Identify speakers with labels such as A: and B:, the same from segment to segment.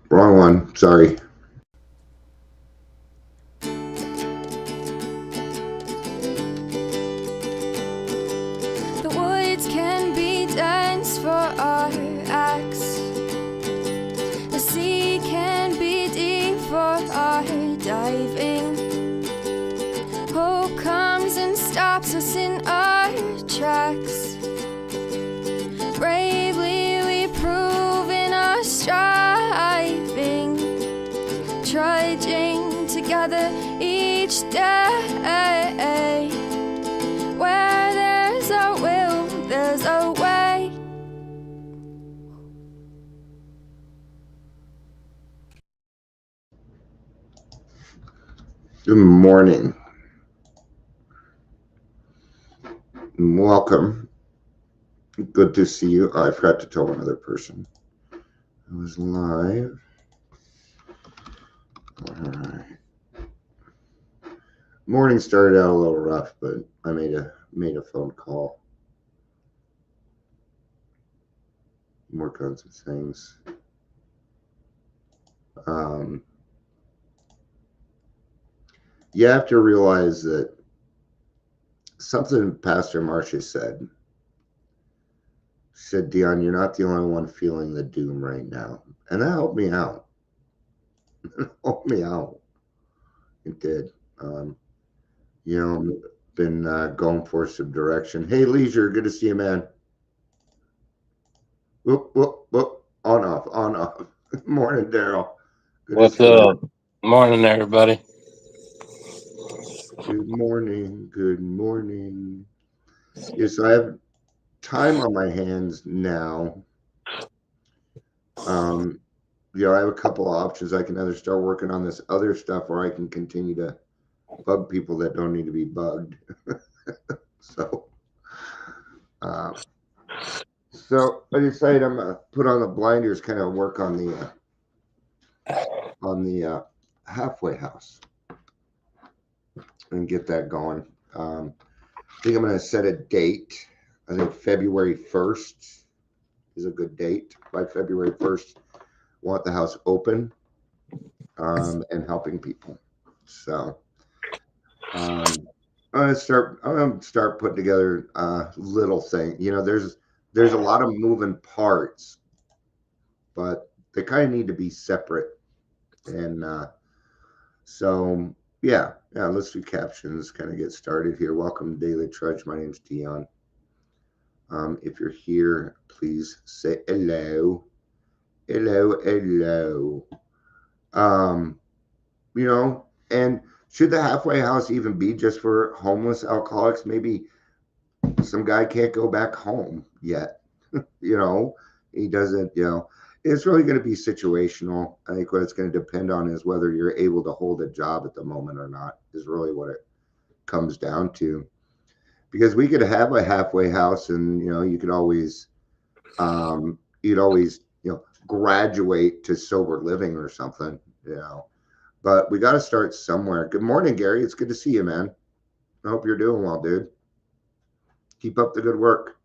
A: Wrong one. Sorry.
B: The woods can be dense for our acts. The sea can be deep for our diving. Hope comes and stops us in our tracks. Bravely we prove in our striving, trudging together each day. Where there's a will, there's a way.
A: Good morning. Welcome. Good to see you. I forgot to tell one other person. I was live. All right. Morning started out a little rough, but I made a phone call. Work on some things. You have to realize that something Pastor Marcia said. She said, Dion, you're not the only one feeling the doom right now. And that helped me out. Helped me out. It did. Been going for some direction. Hey, Leisure, good to see you, man. Whoop, whoop, whoop. On, off. Morning, Daryl.
C: What's up? Morning, everybody.
A: Good morning. Yes, I have time on my hands now. I have a couple of options. I can either start working on this other stuff, or I can continue to bug people that don't need to be bugged. So I decided I'm gonna put on the blinders, kind of work on the halfway house and get that going. I think I'm gonna set a date. I think February 1st is a good date. By February 1st, want the house open and helping people. So I'm gonna start putting together little thing. There's a lot of moving parts, but they kind of need to be separate. And so yeah, let's do captions. Kind of get started here. Welcome to Daily Trudge. My name's Dion. If you're here, please say hello. Hello. And should the halfway house even be just for homeless alcoholics? Maybe some guy can't go back home yet. He doesn't, it's really going to be situational. I think what it's going to depend on is whether you're able to hold a job at the moment or not, is really what it comes down to. Because we could have a halfway house and, you could always, graduate to sober living or something, but we got to start somewhere. Good morning, Gary. It's good to see you, man. I hope you're doing well, dude. Keep up the good work.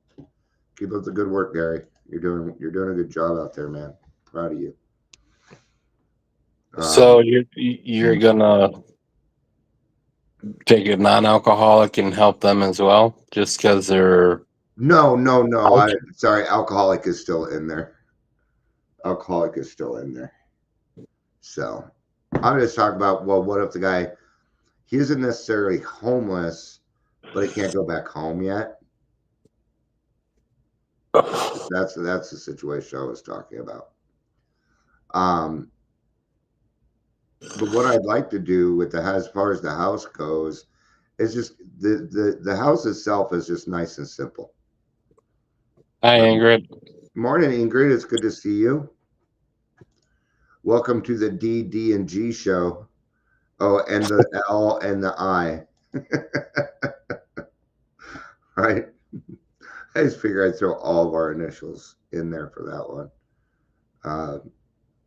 A: Gary. You're doing a good job out there, man. Proud of you.
C: So you're gonna take a non-alcoholic and help them as well, just because they're
A: no. Sorry, alcoholic is still in there. So I'm just talking about, well, what if the guy, he isn't necessarily homeless, but he can't go back home yet? That's the situation I was talking about. But what I'd like to do with as far as the house goes, is just the house itself is just nice and simple.
C: Hi, Ingrid.
A: Morning, Ingrid. It's good to see you. Welcome to the D and G show. Oh, and the L and the I. Right? I just figure I'd throw all of our initials in there for that one.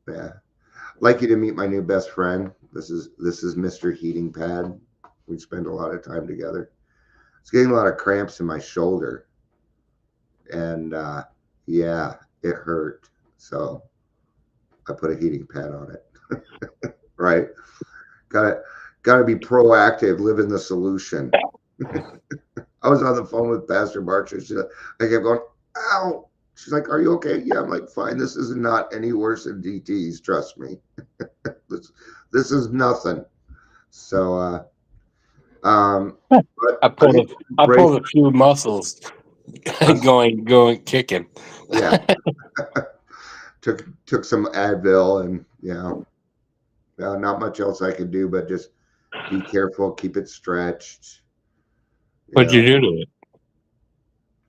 A: Yeah. Like you to meet my new best friend. This is Mr. Heating Pad. We spend a lot of time together. It's getting a lot of cramps in my shoulder, and yeah, it hurt. So I put a heating pad on it. Right? Gotta gotta be proactive, live in the solution. I was on the phone with Pastor March and I kept going, ow. She's like, "Are you okay?" Yeah, I'm like, "Fine. This is not any worse than DTs, trust me. this, this is nothing." So
C: I
A: but I
C: pulled
A: think
C: I
A: brace,
C: pulled a few muscles kicking.
A: yeah, took some Advil and not much else I could do, but just be careful, keep it stretched. You
C: What'd you
A: know,
C: do to it?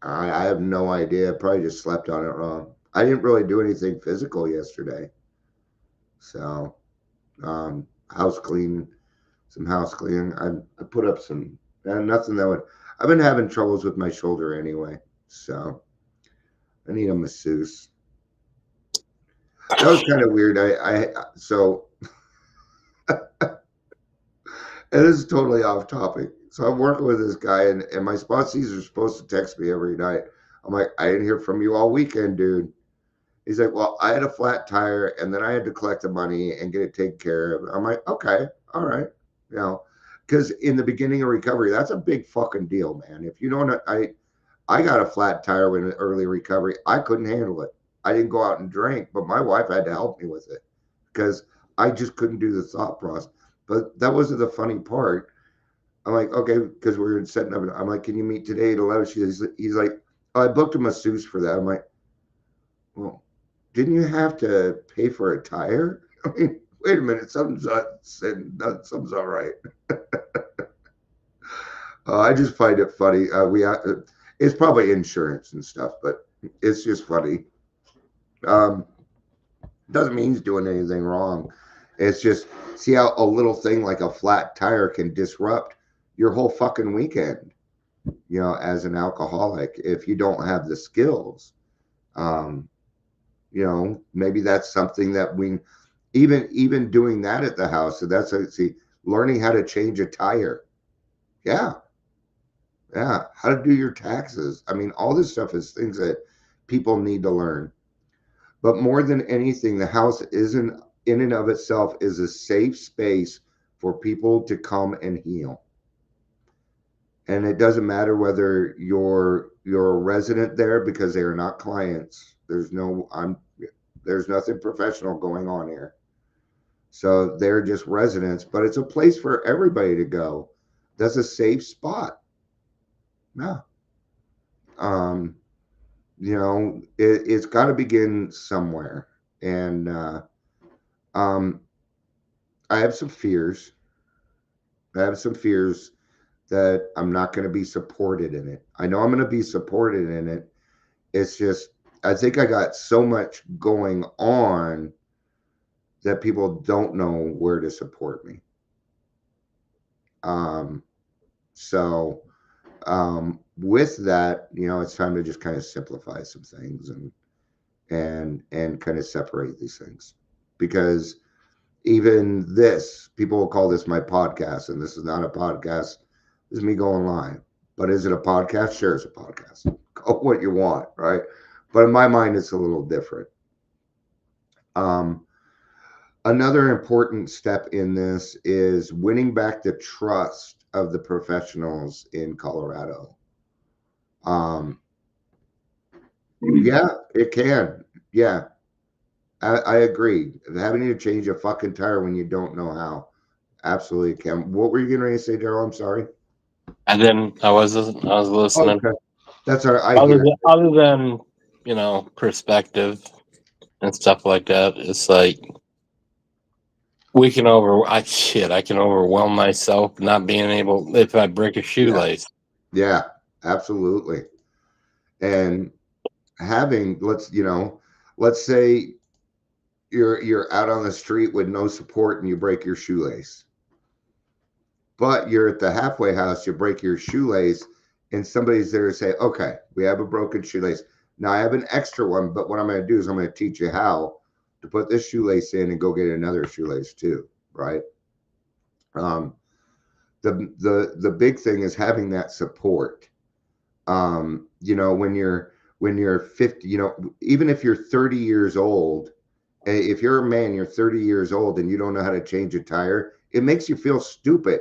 A: I have no idea. Probably just slept on it wrong. I didn't really do anything physical yesterday. So, house clean, some house cleaning. I put up some, nothing that would, I've been having troubles with my shoulder anyway. So, I need a masseuse. That was kind of weird. So, and this is totally off topic. So I'm working with this guy, and my sponsors are supposed to text me every night. I'm like, I didn't hear from you all weekend, dude. He's like, well, I had a flat tire, and then I had to collect the money and get it taken care of. I'm like, okay, all right, because in the beginning of recovery, that's a big fucking deal, man. If you don't, I got a flat tire in early recovery. I couldn't handle it. I didn't go out and drink, but my wife had to help me with it because I just couldn't do the thought process. But that wasn't the funny part. I'm like, okay, because we were setting up. I'm like, can you meet today at 11? He's like, oh, I booked a masseuse for that. I'm like, well, didn't you have to pay for a tire? I mean, wait a minute, something's something's all right. I just find it funny. It's probably insurance and stuff, but it's just funny. Um, doesn't mean he's doing anything wrong. It's just see how a little thing like a flat tire can disrupt your whole fucking weekend. As an alcoholic, if you don't have the skills, um, maybe that's something that we even doing that at the house. So learning how to change a tire. Yeah, yeah, how to do your taxes. I mean, all this stuff is things that people need to learn. But more than anything, the house isn't in and of itself is a safe space for people to come and heal. And it doesn't matter whether you're a resident there because they are not clients. There's nothing professional going on here. So they're just residents, but it's a place for everybody to go. That's a safe spot. Yeah. It's got to begin somewhere. And I have some fears. I have some fears that I'm not going to be supported in it. I know I'm going to be supported in it. It's just, I think I got so much going on that people don't know where to support me. So with that, it's time to just kind of simplify some things and kind of separate these things, because even this, people will call this my podcast, and this is not a podcast. This is me going live. But is it a podcast? Sure, it's a podcast. Call what you want, right? But in my mind, it's a little different. Another important step in this is winning back the trust of the professionals in Colorado. Yeah, it can. Yeah, I agree. Having to change a fucking tire when you don't know how, absolutely can. What were you getting ready to say, Daryl? I'm sorry.
C: I didn't. I was listening.
A: Okay, that's all right. I hear.
C: Other than perspective and stuff like that, it's like I can overwhelm myself not being able if I break a shoelace.
A: Yeah, absolutely. And let's say you're out on the street with no support and you break your shoelace. But you're at the halfway house, you break your shoelace, and somebody's there to say, okay, we have a broken shoelace. Now I have an extra one, but what I'm going to do is I'm going to teach you how to put this shoelace in and go get another shoelace too, right? The big thing is having that support. When you're 50, even if you're 30 years old If you're a man, you're 30 years old and you don't know how to change a tire, it makes you feel stupid.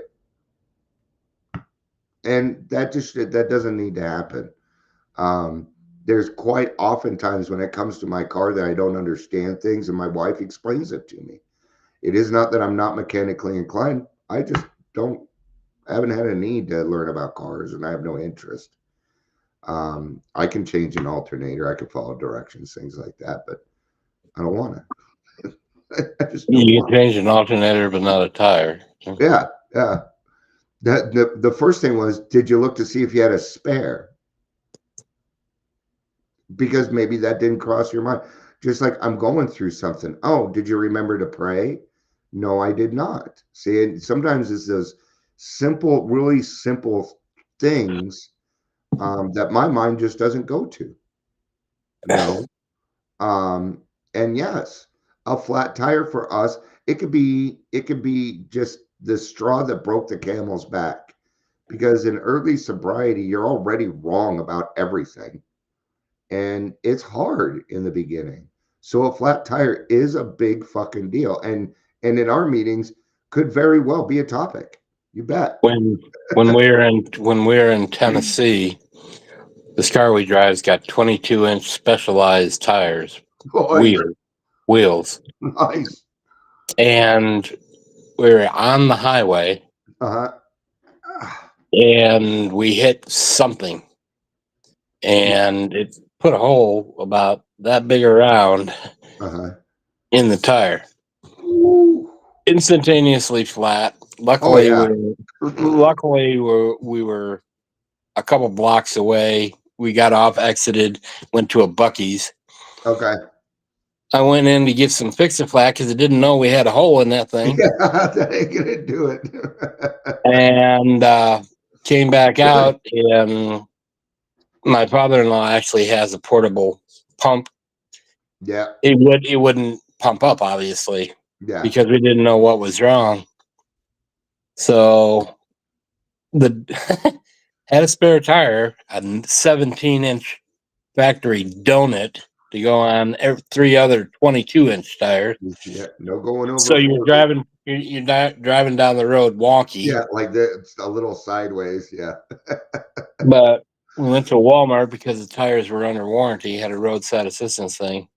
A: And that doesn't need to happen. There's quite often times when it comes to my car that I don't understand things and my wife explains it to me. It is not that I'm not mechanically inclined. I just I haven't had a need to learn about cars and I have no interest. I can change an alternator, I can follow directions, things like that, but I don't want to. I just don't
C: You
A: want
C: can change an alternator, but not a tire.
A: to. Yeah, yeah. The first thing was, did you look to see if you had a spare? Because maybe that didn't cross your mind. Just like I'm going through something. Oh, did you remember to pray? No, I did not. See, and sometimes it's those simple, really simple things that my mind just doesn't go to. You know, um, and yes, a flat tire for us, it could be just the straw that broke the camel's back. Because in early sobriety, you're already wrong about everything. And it's hard in the beginning. So a flat tire is a big fucking deal. And in our meetings could very well be a topic. You bet.
C: When we're in Tennessee, this car we drive's got 22-inch specialized tires,
A: Boy,
C: wheels,
A: nice.
C: and we were on the highway,
A: Uh-huh.
C: and we hit something, and it put a hole about that big around
A: Uh-huh.
C: in the tire.
A: Ooh.
C: Instantaneously flat.
A: Oh yeah.
C: We were a couple blocks away. We got off, exited, went to a Bucky's.
A: Okay.
C: I went in to get some Fix-A-Flat because I didn't know we had a hole in that thing,
A: Yeah, that ain't gonna do it.
C: and came back out. And my father-in-law actually has a portable pump.
A: Yeah.
C: It wouldn't pump up, obviously,
A: Yeah.
C: because we didn't know what was wrong. So the had a spare tire, a 17-inch factory donut to go on three other 22-inch tires.
A: Yeah. No going over
C: So you're
A: 40.
C: driving down the road wonky.
A: Yeah, like that, it's a little sideways. Yeah.
C: But we went to Walmart because the tires were under warranty, had a roadside assistance thing.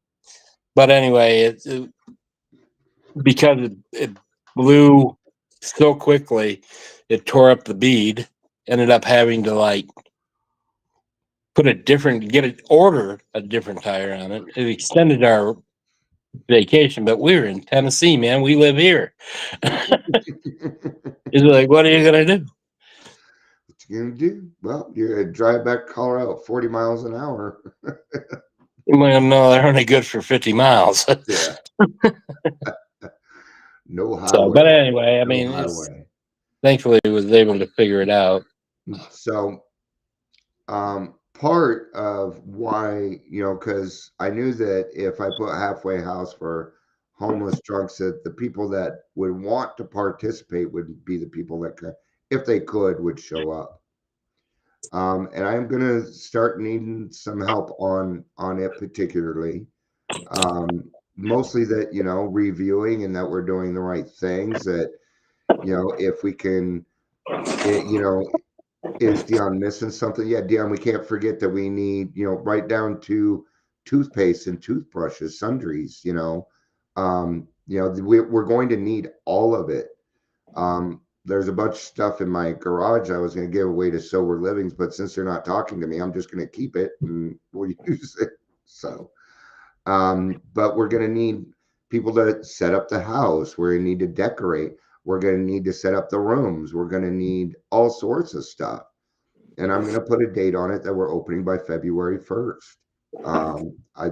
C: But anyway, because it blew so quickly, it tore up the bead. Ended up having to order a different tire on it. It extended our vacation, but we were in Tennessee, man. We live here. He's like, what are you gonna do?
A: What you gonna do? Well, you're gonna drive back to Colorado at 40 miles an hour.
C: Well, no, they're only good for 50 miles.
A: Yeah. No
C: So, but
A: highway.
C: anyway, I
A: No
C: mean,
A: highway.
C: thankfully he was able to figure it out.
A: So, part of why, because I knew that if I put halfway house for homeless drunks, that the people that would want to participate would be the people that could, if they could, would show up. And I'm gonna start needing some help on it particularly. Mostly that, reviewing and that we're doing the right things. That, if we can, it, you know, is Dion missing something? Yeah, Dion, we can't forget that we need, right down to toothpaste and toothbrushes, sundries, we're going to need all of it. There's a bunch of stuff in my garage I was going to give away to Sober Livings, but since they're not talking to me, I'm just going to keep it and we'll use it. So, but we're going to need people to set up the house. We're going to need to decorate. We're going to need to set up the rooms. We're going to need all sorts of stuff. And I'm going to put a date on it that we're opening by February 1st.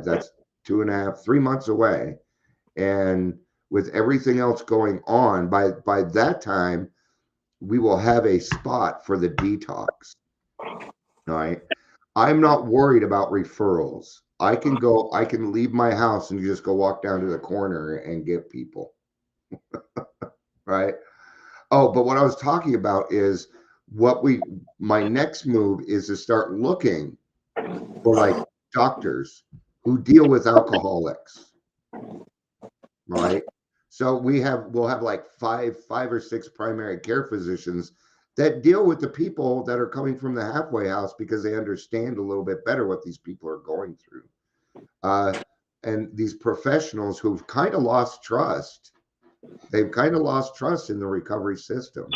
A: That's 2.5, 3 months away. And with everything else going on, by that time, we will have a spot for the detox. All right. I'm not worried about referrals. I can leave my house and just go walk down to the corner and get people. Right. Oh, but what I was talking about is my next move is to start looking for like doctors who deal with alcoholics. right? So we'll have like five or six primary care physicians that deal with the people that are coming from the halfway house because they understand a little bit better what these people are going through. And these professionals who've kind of lost trust, they've kind of lost trust in the recovery system.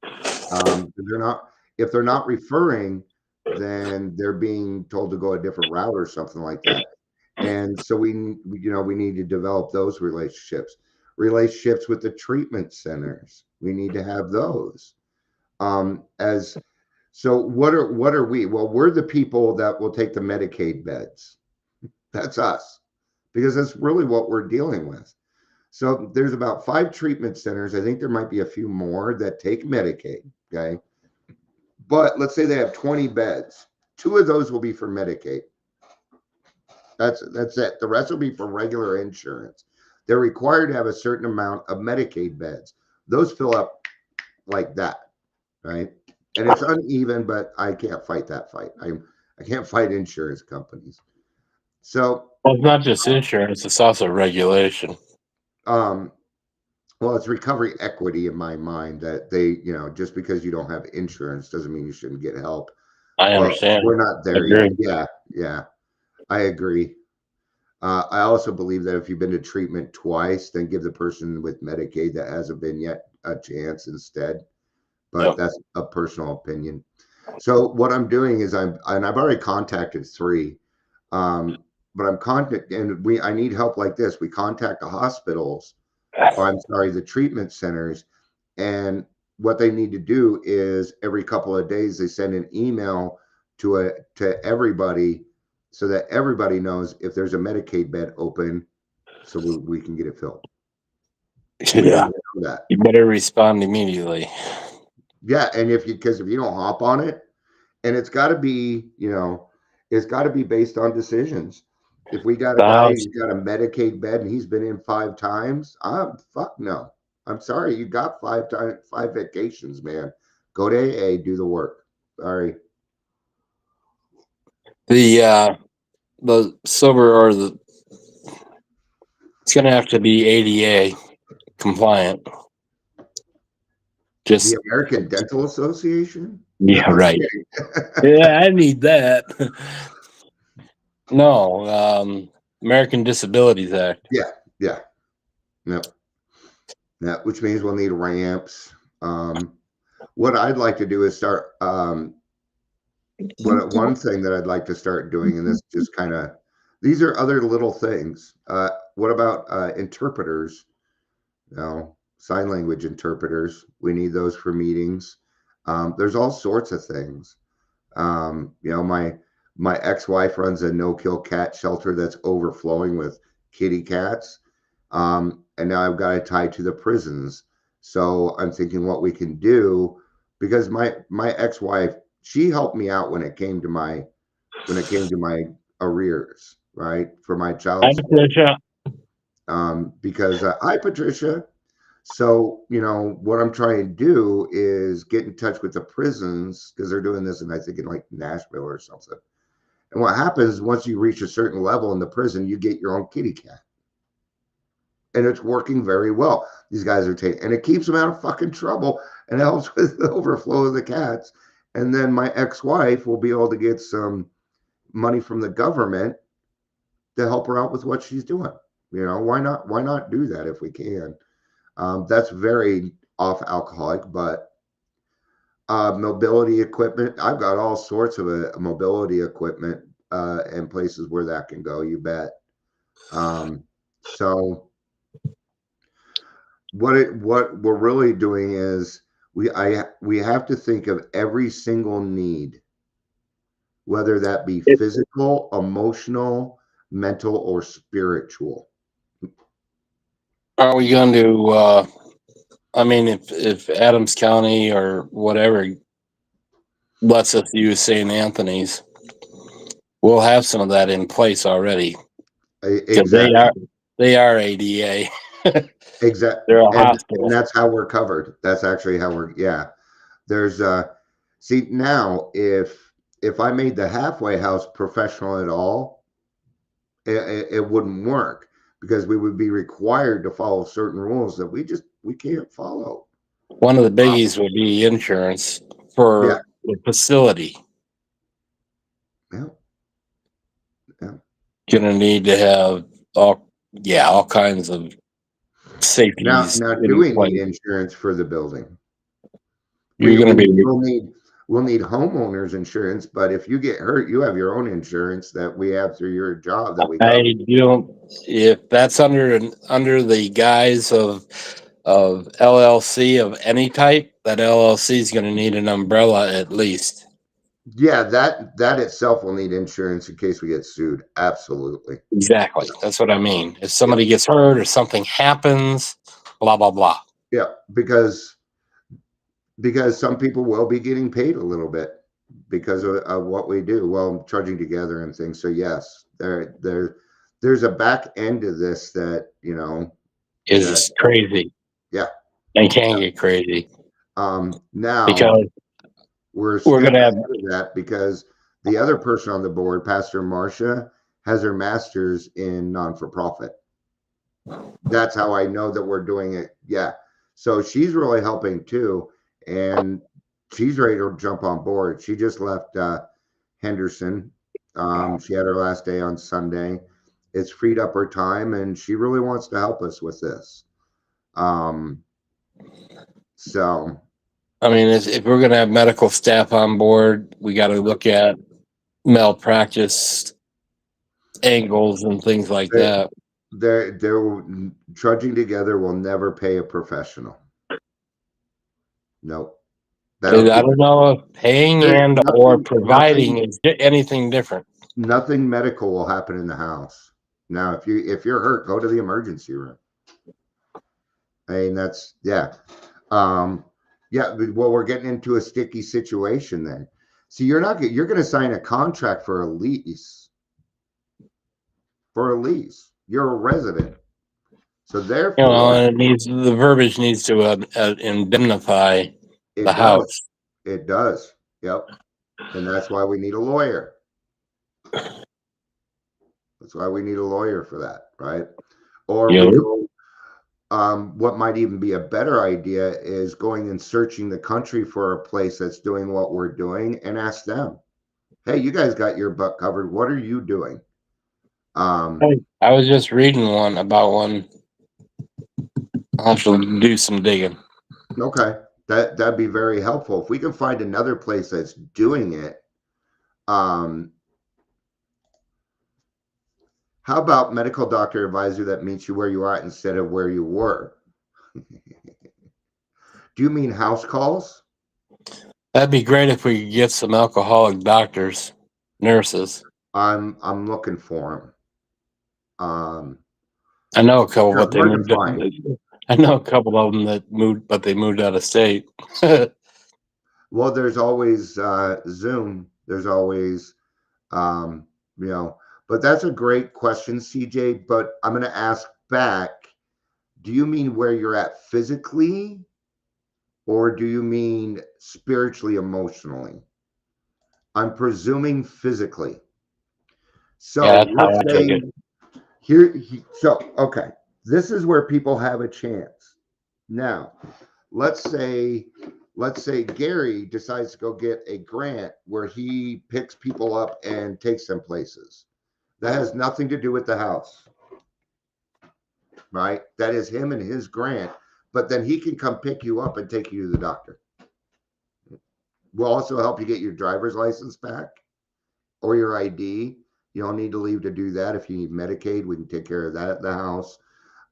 A: They're not, if they're not referring, then they're being told to go a different route or something like that. And so we need to develop those relationships with the treatment centers. We need to have those. As so, what are we? Well, we're the people that will take the Medicaid beds. That's us, because that's really what we're dealing with. So there's about 5 treatment centers. I think there might be a few more that take Medicaid. Okay, but let's say they have 20 beds. 2 of those will be for Medicaid. That's it. The rest will be for regular insurance. They're required to have a certain amount of Medicaid beds. Those fill up like that, right? And it's uneven, but I can't fight that fight. I can't fight insurance companies. So,
C: Well, it's not just insurance; it's also regulation.
A: Well, it's recovery equity in my mind that they, just because you don't have insurance doesn't mean you shouldn't get help.
C: I
A: But
C: understand.
A: we're not there
C: Agree.
A: yet. Yeah, I agree. I also believe that if you've been to treatment twice, then give the person with Medicaid that hasn't been yet a chance instead. But that's a personal opinion. So what I'm doing is I've already contacted 3, but I need help like this. We contact the hospitals, or I'm sorry, the treatment centers, and what they need to do is every couple of days they send an email to everybody so that everybody knows if there's a Medicaid bed open, so we can get it filled.
C: Yeah, you better respond immediately.
A: Yeah, and because if you don't hop on it, and it's got to be, it's got to be based on decisions. If we got a guy who's got a Medicaid bed and he's been in 5 times, fuck no. I'm sorry, you got 5 vacations, man. Go to AA, do the work. Sorry.
C: The sober or it's going to have to be ADA compliant. Just
A: the American Dental Association?
C: Yeah,
A: No,
C: right. Yeah, I need that. No, American Disabilities Act.
A: Yeah. No. Which means we'll need ramps. What I'd like to do is start one thing that I'd like to start doing, and this just kind of, these are other little things. What about interpreters? Sign language interpreters. We need those for meetings. There's all sorts of things. My ex-wife runs a no-kill cat shelter that's overflowing with kitty cats. And now I've got to tie to the prisons. So I'm thinking what we can do, because my ex-wife, she helped me out when it came to my arrears, right, for my child support. Because hi, Patricia. So what I'm trying to do is get in touch with the prisons, because they're doing this, and I think in like Nashville or something. And what happens once you reach a certain level in the prison, you get your own kitty cat. And it's working very well. These guys are taking, and it keeps them out of fucking trouble and helps with the overflow of the cats. And then my ex-wife will be able to get some money from the government to help her out with what she's doing. Why not do that if we can? That's very off alcoholic, but mobility equipment. I've got all sorts of mobility equipment and places where that can go. You bet. So what we're really doing is we have to think of every single need, whether that be physical, emotional, mental, or spiritual.
C: Are we going to? I mean, if Adams County or whatever lets us use St. Anthony's, we'll have some of that in place already.
A: Exactly.
C: They are ADA.
A: Exactly.
C: They're a hospital.
A: And that's how we're covered. That's actually how we're, there's see, now if I made the halfway house professional at all, it wouldn't work, because we would be required to follow certain rules that we can't follow.
C: One of the biggies would be insurance
A: Yeah.
C: for the facility.
A: Yeah. Yeah.
C: Gonna need to have all kinds of safeties
A: Now, do
C: in
A: we need
C: place.
A: insurance for the building?
C: You're gonna be.
A: We'll need homeowners insurance, but if you get hurt, you have your own insurance that we have through your job that we cover.
C: I don't. If that's under the guise of LLC of any type, that LLC is going to need an umbrella at least.
A: Yeah, that itself will need insurance in case we get sued. Absolutely.
C: Exactly. That's what I mean. If
A: Yeah.
C: somebody gets hurt or something happens, blah blah blah.
A: Yeah, because some people will be getting paid a little bit because of what we do. Well, trudging together and things. So yes, there's a back end of this that
C: Is crazy.
A: Yeah.
C: And can get crazy.
A: Now
C: Because
A: we're
C: we're
A: step
C: gonna have.
A: ahead of that because the other person on the board, Pastor Marcia, has her master's in non-for-profit. That's how I know that we're doing it. Yeah. So she's really helping too. And she's ready to jump on board. She just left Henderson. She had her last day on Sunday. It's freed up her time and she really wants to help us with this. So
C: I mean, if we're gonna have medical staff on board, we got to look at malpractice angles and things like that.
A: they're trudging together will never pay a professional. Nope.
C: I don't know if paying and or providing is anything different.
A: Nothing medical will happen in the house. Now, if you're hurt, go to the emergency room. I mean, that's yeah. Well, we're getting into a sticky situation then. So you're going to sign a contract for a lease. You're a resident. So therefore,
C: and the verbiage needs to indemnify the house.
A: It does. Yep. And that's why we need a lawyer. That's why we need a lawyer for that, right? Or we go, what might even be a better idea is going and searching the country for a place that's doing what we're doing and ask them, hey, you guys got your butt covered. What are you doing?
C: I was just reading about one. I'll have to do some digging.
A: Okay. That'd be very helpful. If we can find another place that's doing it, how about medical doctor advisor that meets you where you are instead of where you were? Do you mean house calls?
C: That'd be great if we could get some alcoholic doctors, nurses.
A: I'm looking for them.
C: I know a couple, but they
A: hard to
C: moved.
A: find.
C: I know a couple of them that moved, but they moved out of state.
A: Well, there's always Zoom. There's always, but that's a great question, CJ. But I'm going to ask back, do you mean where you're at physically? Or do you mean spiritually, emotionally? I'm presuming physically. So
C: Yeah,
A: let's say okay, this is where people have a chance. Now, let's say Gary decides to go get a grant where he picks people up and takes them places. That has nothing to do with the house, right? That is him and his grant, but then he can come pick you up and take you to the doctor. We'll also help you get your driver's license back or your ID. You don't need to leave to do that. If you need Medicaid, we can take care of that at the house.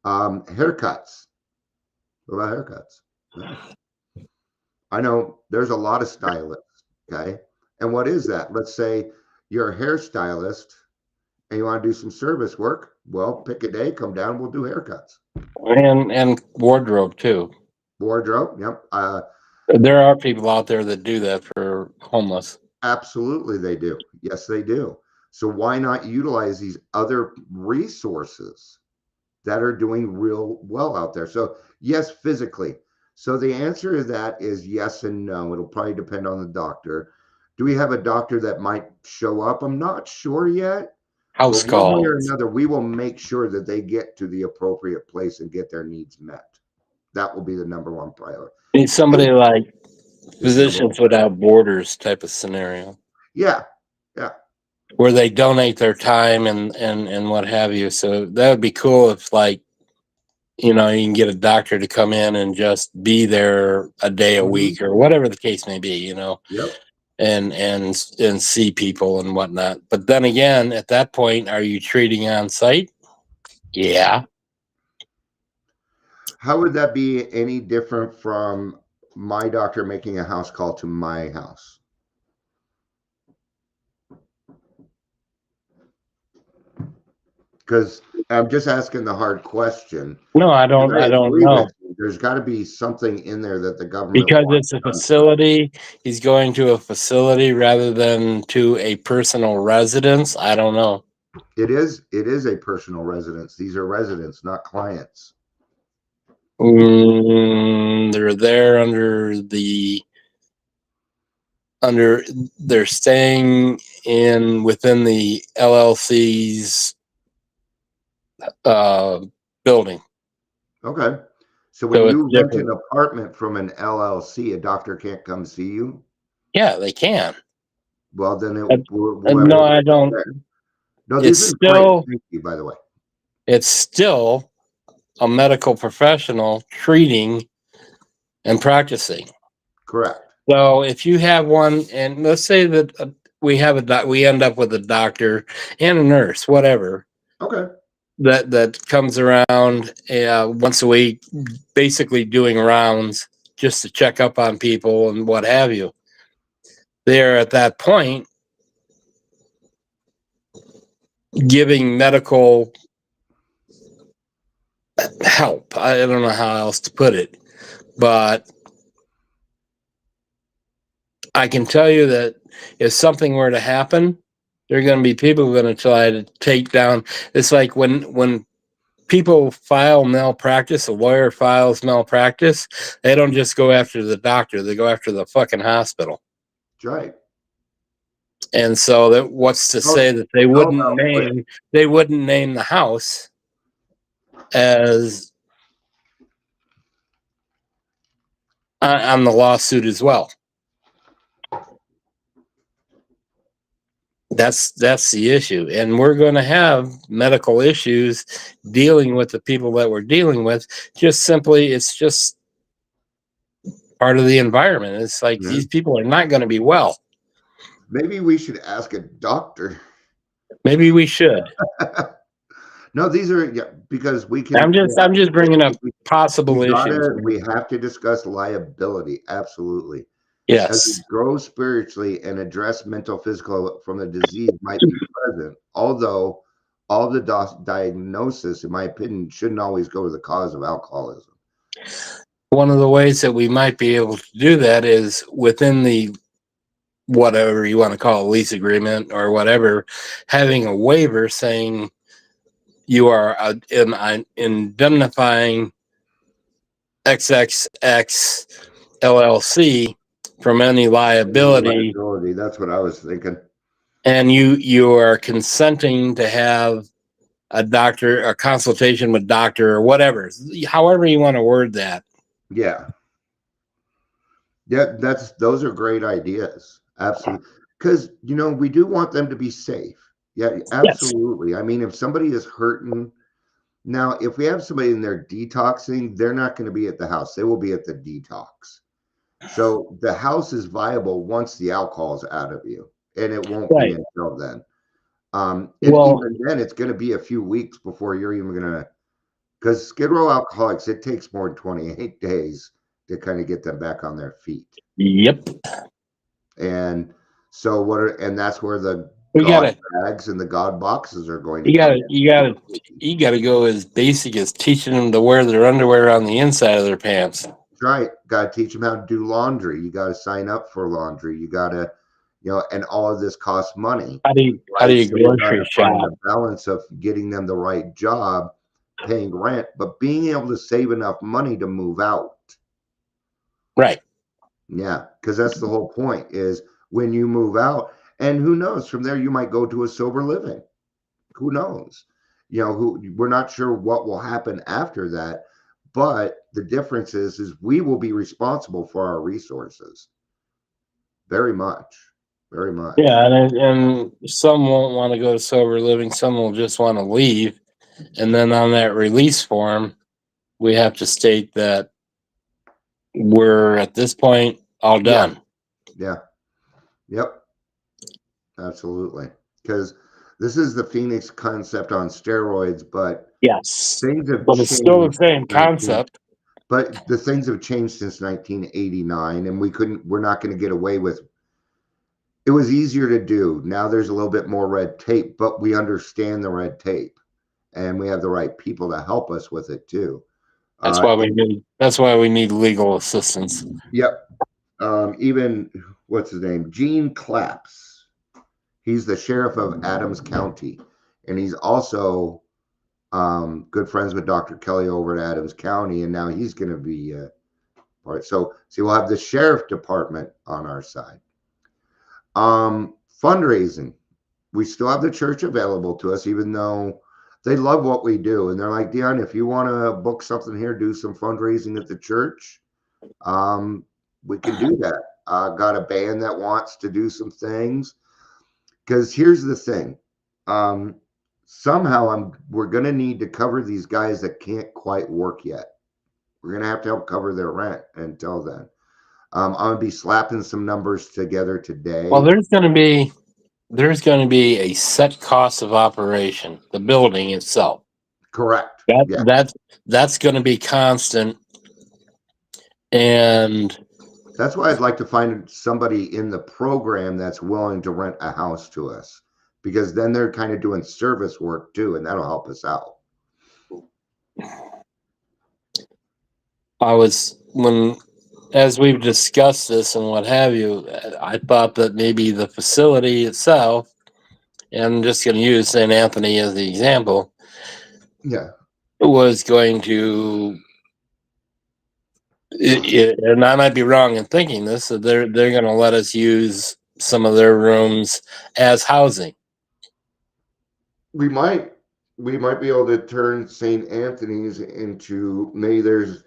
A: Haircuts. What about haircuts? Yeah. I know there's a lot of stylists. Okay. And what is that? Let's say you're a hairstylist and you want to do some service work. Well, pick a day, come down, we'll do haircuts.
C: And wardrobe too.
A: Wardrobe. Yep.
C: There are people out there that do that for homeless.
A: Absolutely, they do. Yes, they do. So why not utilize these other resources that are doing real well out there? So yes, physically. So the answer to that is yes and no. It'll probably depend on the doctor. Do we have a doctor that might show up? I'm not sure yet.
C: house
A: But one way or
C: calls.
A: another, we will make sure that they get to the appropriate place and get their needs met. That will be the number one priority.
C: Need somebody like
A: It's number one.
C: Physicians Without Borders type of scenario
A: Yeah, yeah.
C: where they donate their time and what have you. So that would be cool if, like, you know, you can get a doctor to come in and just be there a day a
A: Mhm.
C: week or whatever the case may be, you know,
A: Yep.
C: and see people and whatnot. But then again, at that point, are you treating on site? Yeah.
A: How would that be any different from my doctor making a house call to my house? Because I'm just asking the hard question.
C: No, I don't.
A: I
C: I don't
A: agree
C: know.
A: with you. There's got to be something in there that the government
C: Because
A: wants
C: it's a
A: done.
C: facility, he's going to a facility rather than to a personal residence. I don't know.
A: It is a personal residence. These are residents, not clients.
C: They're there under they're staying in within the LLC's building.
A: Okay. So when
C: So it's
A: you rent an
C: different.
A: apartment from an LLC, a doctor can't come see you.
C: Yeah, they can.
A: Well, then
C: Uh, no, I don't.
A: No, these
C: It's
A: are great.
C: still
A: Thank you, by the way.
C: it's still a medical professional treating and practicing.
A: Correct.
C: So if you have one, and let's say that we end up with a doctor and a nurse, whatever,
A: Okay.
C: that comes around once a week, basically doing rounds just to check up on people and what have you. They're at that point giving medical help. I don't know how else to put it, but I can tell you that if something were to happen, there are going to be people who are going to try to take down. It's like when people file malpractice, a lawyer files malpractice, they don't just go after the doctor, they go after the fucking hospital.
A: That's right.
C: And so that what's to say that
A: It's all about what.
C: they wouldn't name the house as on the lawsuit as well. That's the issue, and we're going to have medical issues dealing with the people that we're dealing with. Just simply, it's just part of the environment. It's like
A: Yeah.
C: these people are not going to be well.
A: Maybe we should ask a doctor.
C: Maybe we should.
A: No, these are because we
C: I'm
A: can.
C: just bringing up possible issues.
A: We have to discuss liability. Absolutely. As we
C: Yes.
A: grow spiritually and address mental, physical from the disease might be present, although all the diagnosis, in my opinion, shouldn't always go to the cause of alcoholism.
C: One of the ways that we might be able to do that is within the whatever you want to call a lease agreement or whatever, having a waiver saying you are indemnifying XXX LLC from any liability,
A: Liability, that's what I was thinking.
C: and you are consenting to have a consultation with doctor or whatever, however you want to word that.
A: Yeah. Yeah, those are great ideas. Absolutely. Because we do want them to be safe. Yeah,
C: Yes.
A: absolutely. I mean, if somebody is hurting now, if we have somebody in there detoxing, they're not going to be at the house. They will be at the detox. So the house is viable once the alcohol is out of you, and it won't be
C: Right.
A: until then. And
C: Well,
A: even then, it's going to be a few weeks before you're even going to, because Skid Row alcoholics, it takes more than 28 days to kind of get them back on their feet.
C: yep.
A: And so and that's where the
C: We
A: God
C: gotta
A: bags and the God boxes are going to come in.
C: you gotta go as basic as teaching them to wear their underwear on the inside of their pants.
A: That's right. Got to teach them how to do laundry. You got to sign up for laundry. You got to, and all of this costs money.
C: How do you
A: Right. So we got
C: grocery
A: to find
C: shop?
A: the balance of getting them the right job, paying rent, but being able to save enough money to move out.
C: Right.
A: Yeah. Because that's the whole point is when you move out, and who knows, from there you might go to a sober living. who knows? We're not sure what will happen after that. But the difference is we will be responsible for our resources. Very much. Very much.
C: Yeah, and some won't want to go to sober living. Some will just want to leave. And then on that release form, we have to state that we're at this point all done.
A: Yeah. Yep. Absolutely. Because this is the Phoenix concept on steroids, but
C: Yes.
A: things have
C: But it's still the
A: changed
C: same
A: since 19
C: concept.
A: But the things have changed since 1989, and we're not going to get away with. It was easier to do. Now there's a little bit more red tape, but we understand the red tape, and we have the right people to help us with it too.
C: That's why we need legal assistance.
A: Yep. Even what's his name? Gene Claps. He's the sheriff of Adams County, and he's also good friends with Dr. Kelly over at Adams County, and now he's going to be part. So, see, we'll have the sheriff department on our side. Fundraising. We still have the church available to us, even though they love what we do, and they're like, Dion, if you want to book something here, do some fundraising at the church, we can do that. Got a band that wants to do some things. Because here's the thing. Somehow we're going to need to cover these guys that can't quite work yet. We're going to have to help cover their rent until then. I'm going to be slapping some numbers together today.
C: Well, there's going to be a set cost of operation, the building itself.
A: Correct.
C: That's going to be constant. And
A: that's why I'd like to find somebody in the program that's willing to rent a house to us, because then they're kind of doing service work too, and that'll help us out.
C: As we've discussed this and what have you, I thought that maybe the facility itself, and I'm just going to use St. Anthony as the example, was going to, and I might be wrong in thinking this, so they're going to let us use some of their rooms as housing.
A: We might be able to turn St. Anthony's into, maybe there's,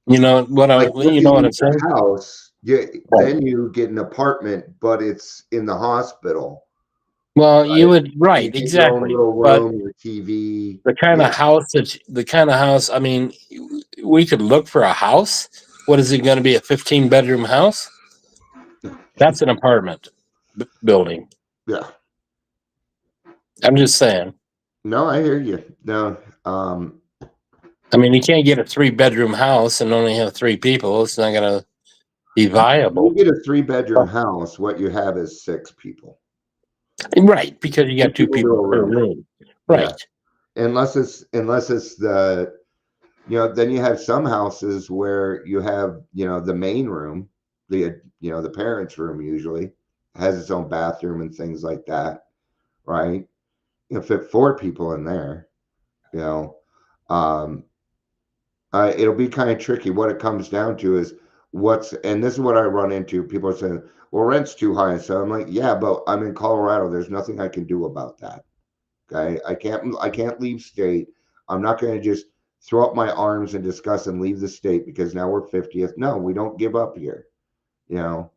C: what I'm saying?
A: House, then you get an apartment, but it's in the hospital.
C: Well, right? You would, right? You exactly.
A: Your little room, your TV.
C: The kind of house. I mean, we could look for a house. What is it going to be? A 15-bedroom house? That's an apartment building.
A: Yeah.
C: I'm just saying.
A: No, I hear you. No.
C: I mean, you can't get a 3-bedroom house and only have 3 people. It's not going to be viable.
A: You get a 3-bedroom house, what you have is 6 people.
C: Right, because you got 2 people per room. Right.
A: Yeah. Unless it's the, then you have some houses where you have, the main room, the parents' room usually has its own bathroom and things like that, right? Fit 4 people in there, it'll be kind of tricky. What it comes down to is and this is what I run into. People are saying, well, rent's too high. So I'm like, yeah, but I'm in Colorado. There's nothing I can do about that. Okay. I can't leave state. I'm not going to just throw up my arms and discuss and leave the state because now we're 50th. No, we don't give up here. So,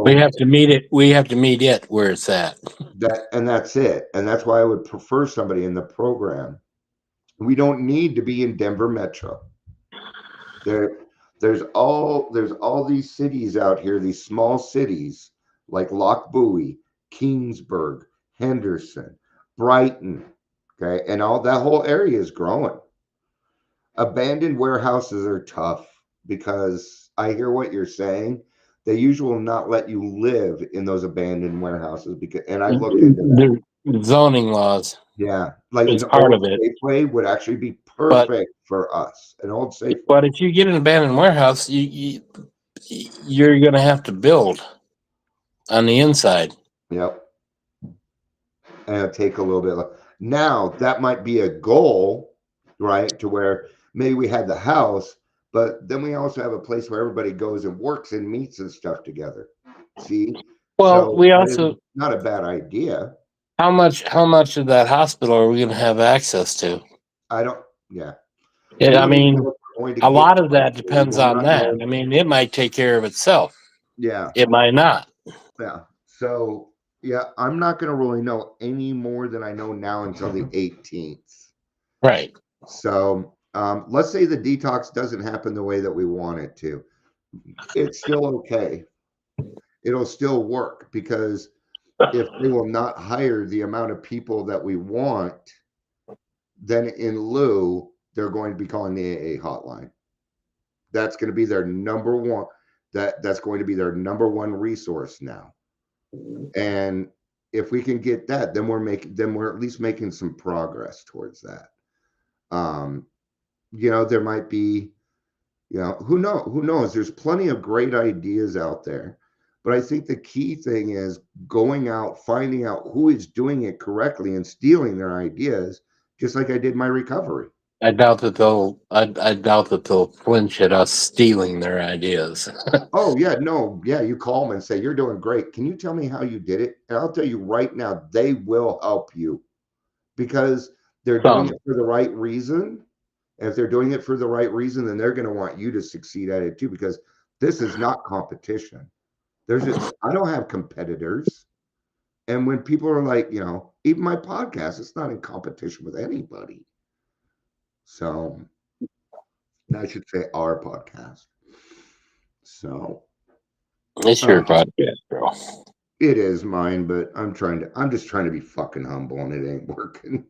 C: we have to meet it. We have to meet it where it's at.
A: That's it. And that's why I would prefer somebody in the program. We don't need to be in Denver Metro. There's all these cities out here, these small cities like Lochbuie, Kingsburg, Henderson, Brighton, okay, and all that whole area is growing. Abandoned warehouses are tough because I hear what you're saying. They usually will not let you live in those abandoned warehouses and I looked into that.
C: The zoning laws.
A: Yeah, like
C: it's part of it.
A: Safeway would actually be perfect for us. An old Safeway.
C: But if you get an abandoned warehouse, you're going to have to build on the inside.
A: Yep. And it'll take a little bit. Now that might be a goal, right? To where maybe we had the house, but then we also have a place where everybody goes and works and meets and stuff together. See?
C: Well, we also
A: not a bad idea.
C: How much of that hospital are we going to have access to?
A: I don't. Yeah. We
C: Yeah, I
A: don't even
C: mean,
A: know if we're going to
C: a
A: get
C: lot of that
A: to
C: depends
A: we're
C: on
A: not
C: that.
A: knowing.
C: I mean, it might take care of itself.
A: Yeah.
C: It might not.
A: Yeah. So yeah, I'm not going to really know any more than I know now until the 18th.
C: Right.
A: So let's say the detox doesn't happen the way that we want it to. It's still okay. It'll still work because if they will not hire the amount of people that we want, then in lieu, they're going to be calling the AA hotline. That's going to be their number one. That's going to be their number one resource now. And if we can get that, then we're at least making some progress towards that. There might be, who knows? There's plenty of great ideas out there. But I think the key thing is going out, finding out who is doing it correctly and stealing their ideas, just like I did my recovery.
C: I doubt that they'll. I doubt that they'll flinch at us stealing their ideas.
A: Oh, yeah, no, yeah, you call them and say, "You're doing great. Can you tell me how you did it?" And I'll tell you right now, they will help you because they're doing
C: Some.
A: it for the right reason. And if they're doing it for the right reason, then they're going to want you to succeed at it too, because this is not competition. I don't have competitors. And when people are like, even my podcast, it's not in competition with anybody. So I should say our podcast. So
C: It's your podcast, bro.
A: it is mine, but I'm just trying to be fucking humble and it ain't working.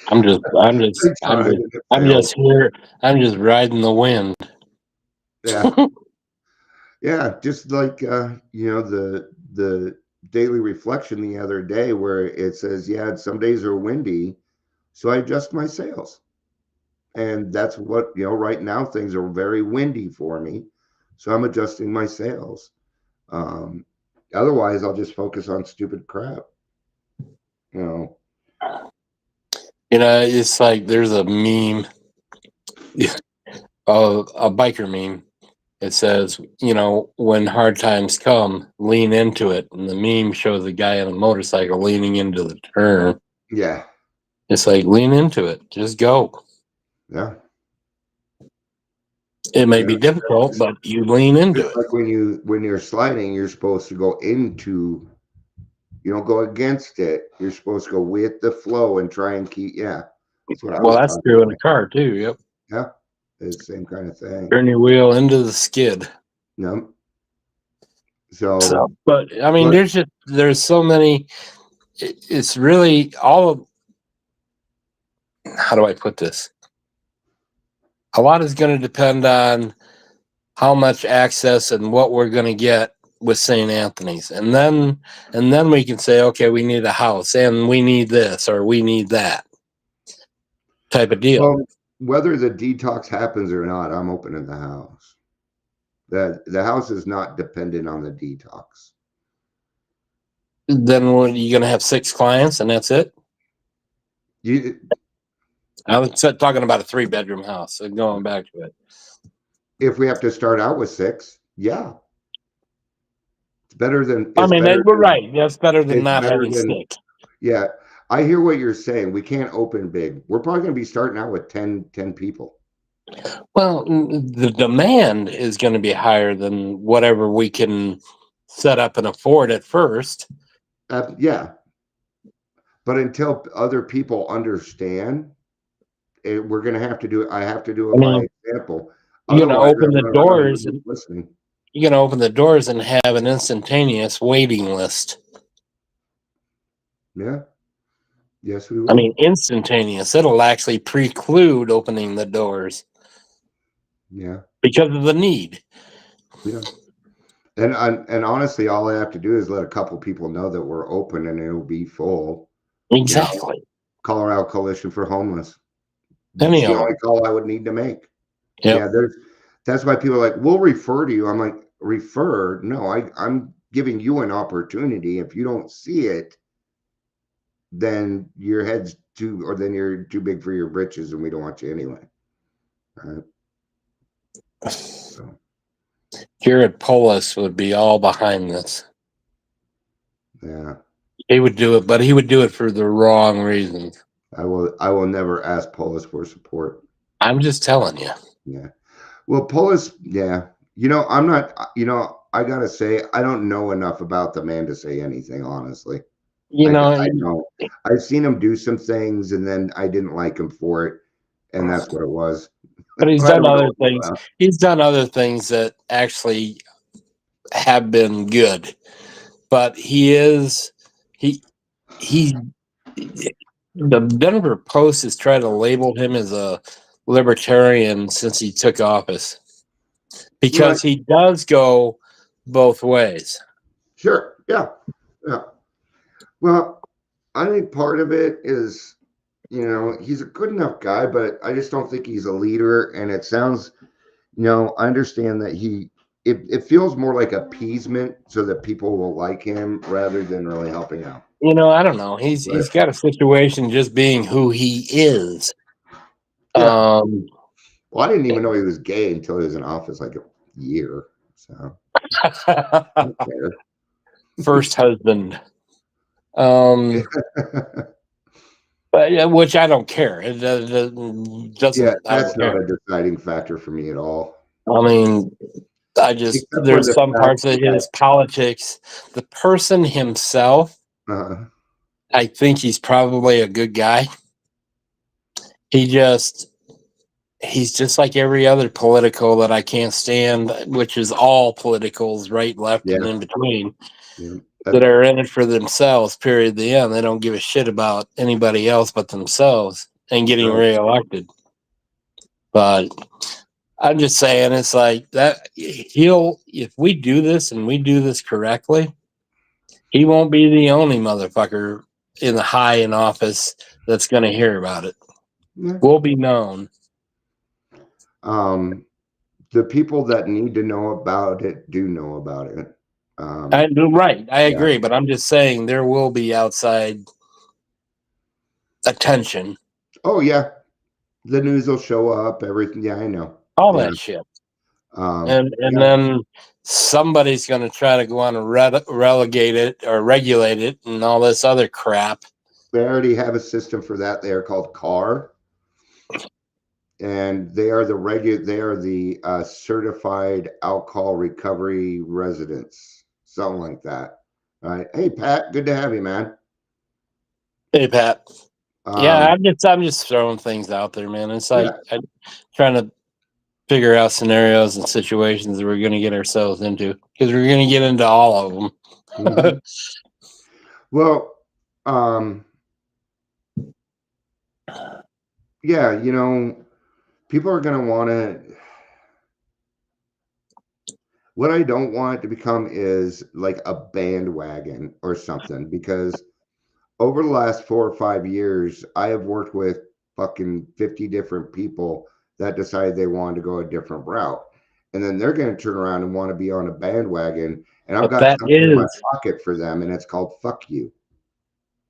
C: I'm just I'm just here. I'm just riding the wind.
A: Yeah. Yeah, just like the daily reflection the other day where it says, yeah, some days are windy, so I adjust my sails. And that's what, right now things are very windy for me. So I'm adjusting my sails. Otherwise I'll just focus on stupid crap.
C: It's like there's a meme, a biker meme. It says, when hard times come, lean into it. And the meme shows a guy on a motorcycle leaning into the turn.
A: Yeah.
C: It's like, lean into it. Just go.
A: Yeah.
C: It may be difficult, but you lean into
A: Just
C: it.
A: like when you're sliding, you're supposed to go into, you don't go against it. You're supposed to go with the flow and try and keep, yeah. That's what I was
C: That's
A: talking
C: true in
A: about.
C: a car too. Yep.
A: Yeah. It's the same kind of thing.
C: Turn your wheel into the skid.
A: No. So
C: but I mean, there's so many. It's really all of. How do I put this? A lot is going to depend on how much access and what we're going to get with St. Anthony's, and then we can say, okay, we need a house and we need this or we need that type of deal.
A: Well, whether the detox happens or not, I'm opening the house. The house is not dependent on the detox.
C: Then you're going to have 6 clients and that's it. I was talking about a 3-bedroom house. So going back to it,
A: if we have to start out with 6, yeah, it's better than.
C: we're right. That's better than not having 6.
A: Yeah, I hear what you're saying. We can't open big. We're probably going to be starting out with 10 people.
C: Well, the demand is going to be higher than whatever we can set up and afford at first.
A: Yeah, but until other people understand, we're going to have to do it. I have to do it by example.
C: You're going to open the doors.
A: Listening.
C: You're going to open the doors and have an instantaneous waiting list.
A: Yeah. Yes, we will.
C: I mean, instantaneous. It'll actually preclude opening the doors.
A: Yeah.
C: Because of the need.
A: Yeah. And honestly, all I have to do is let a couple people know that we're open and it'll be full.
C: Exactly.
A: Colorado Coalition for Homeless.
C: Any
A: That's
C: of
A: the only call I would need to make.
C: Yep.
A: Yeah, that's why people are like, we'll refer to you. I'm like, refer? No, I'm giving you an opportunity. If you don't see it, then your head's then you're too big for your britches and we don't want you anyway. All right. So.
C: Jared Polis would be all behind this.
A: Yeah.
C: He would do it, but he would do it for the wrong reasons.
A: I will never ask Polis for support.
C: I'm just telling you.
A: Yeah. Well, Polis, yeah. I'm not, I gotta say, I don't know enough about the man to say anything, honestly.
C: You know,
A: I know. I've seen him do some things and then I didn't like him for it. And that's what it was.
C: but he's
A: I
C: done
A: don't know
C: other
A: what
C: things.
A: about.
C: He's done other things that actually have been good. But he the Denver Post has tried to label him as a libertarian since he took office because
A: Right.
C: he does go both ways.
A: Sure. Yeah. Yeah. Well, I think part of it is, he's a good enough guy, but I just don't think he's a leader. And it sounds, I understand that it feels more like appeasement so that people will like him rather than really helping out.
C: I don't know. He's
A: Right.
C: got a situation just being who he is.
A: Yeah. Well, I didn't even know he was gay until he was in office like a year. So I don't care.
C: First husband. But yeah, which I don't care. It doesn't.
A: Yeah,
C: I
A: that's
C: don't care.
A: not a deciding factor for me at all.
C: I mean,
A: Except for
C: there's
A: the
C: some
A: fact
C: parts of
A: that
C: his politics. The person himself, I think he's probably a good guy. He's just like every other political that I can't stand, which is all politicals, right, left, and
A: yeah,
C: in between,
A: yeah,
C: that are in it for themselves, period, the end. They don't give a shit about anybody else but themselves and getting
A: right.
C: reelected. But I'm just saying, it's like that. If we do this and we do this correctly, he won't be the only motherfucker in the high in office that's going to hear about it.
A: Yeah.
C: We'll be known.
A: The people that need to know about it do know about it.
C: Right, I
A: Yeah.
C: agree, but I'm just saying there will be outside attention.
A: Oh yeah, the news will show up. Everything. Yeah, I know.
C: All
A: Yeah.
C: that shit.
A: Yeah.
C: And then somebody's going to try to go on and relegate it or regulate it and all this other crap.
A: They already have a system for that. They are called CAR, and they are the certified alcohol recovery residents, something like that. All right. Hey Pat, good to have you, man.
C: Hey Pat. Yeah,
A: Um,
C: I'm just throwing things out there, man. It's like
A: yeah.
C: I'm trying to figure out scenarios and situations that we're going to get ourselves into because we're going to get into all of them.
A: Mhm. Well, yeah, people are going to want to. What I don't want it to become is like a bandwagon or something because over the last 4 or 5 years, I have worked with fucking 50 different people that decided they wanted to go a different route. And then they're going to turn around and want to be on a bandwagon. And I've
C: But
A: got
C: that
A: something in my
C: is,
A: pocket for them, and it's called fuck you.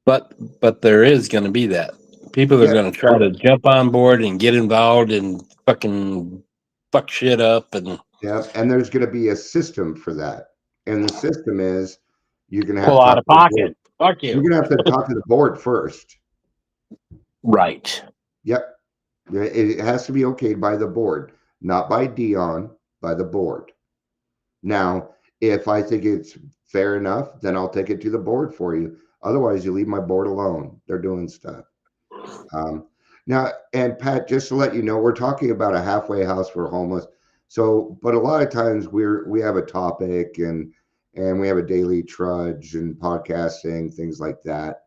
C: but there is going to be that people are
A: Yeah.
C: going to try to jump on board and get involved and fucking fuck shit up and
A: Yeah. And there's going to be a system for that. And the system is you're going to have
C: pull
A: to
C: out
A: talk
C: of
A: to the board.
C: pocket. Fuck
A: You're
C: you.
A: going to have to talk to the board first.
C: Right.
A: Yep. It has to be okayed by the board, not by Dion, by the board. Now, if I think it's fair enough, then I'll take it to the board for you. Otherwise, you leave my board alone. They're doing stuff. Now, and Pat, just to let you know, we're talking about a halfway house for homeless. So, but a lot of times we have a topic and we have a daily trudge and podcasting, things like that.